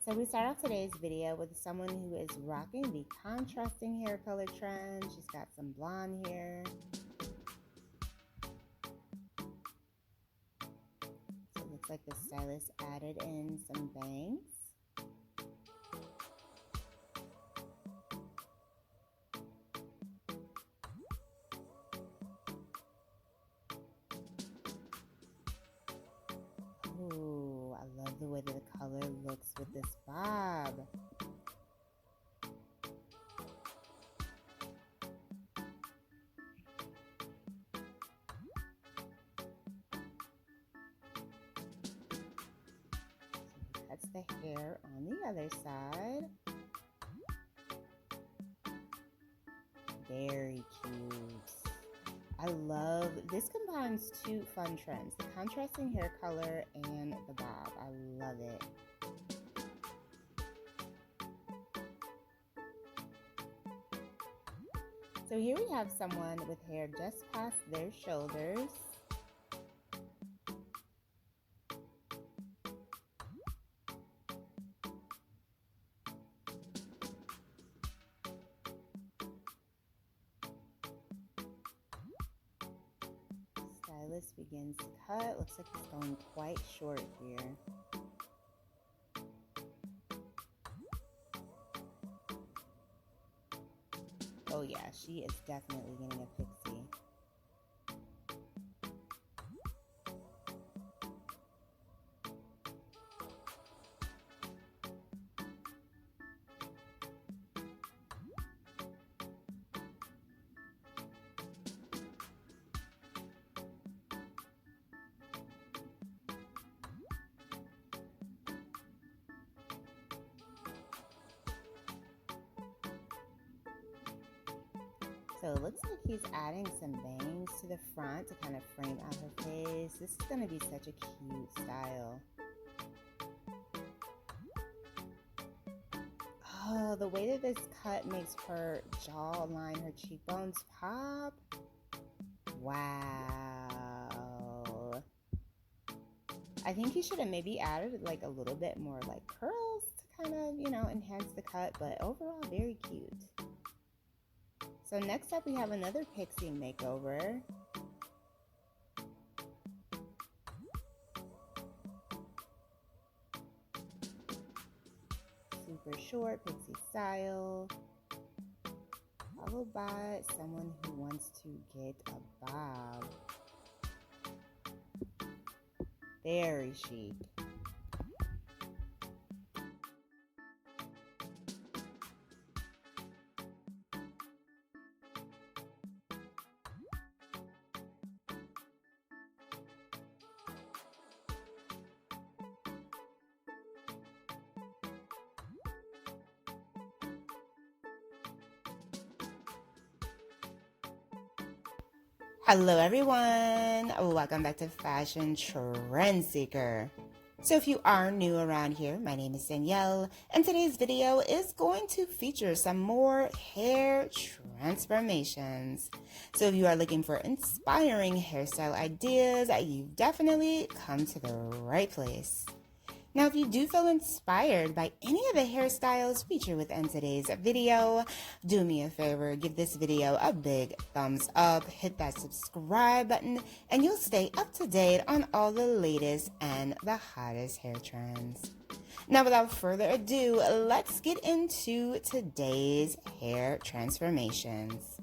So we start off today's video with someone who is rocking the contrasting hair color trend. She's got some blonde hair. So it looks like the stylist added in some bangs. Ooh, I love the way that the color looks with this bob. So he cuts the hair on the other side. Very cute. I love, this combines two fun trends, the contrasting hair color and the bob. I love it. So here we have someone with hair just past their shoulders. Stylist begins to cut. Looks like he's going quite short here. Oh yeah, she is definitely getting a pixie. So it looks like he's adding some bangs to the front to kind of frame out her face. This is going to be such a cute style. Oh, the way that this cut makes her jawline, her cheekbones pop. Wow. I think he should have maybe added like a little bit more like curls to kind of, enhance the cut, but overall very cute. So next up we have another pixie makeover. Super short pixie style, followed by someone who wants to get a bob. Very chic. Hello everyone, welcome back to Fashion Trend Seeker. So if you are new around here, my name is Danielle, and today's video is going to feature some more hair transformations. So if you are looking for inspiring hairstyle ideas, you've definitely come to the right place. Now, if you do feel inspired by any of the hairstyles featured within today's video, do me a favor, give this video a big thumbs up, hit that subscribe button, and you'll stay up to date on all the latest and the hottest hair trends. Now, without further ado, let's get into today's hair transformations.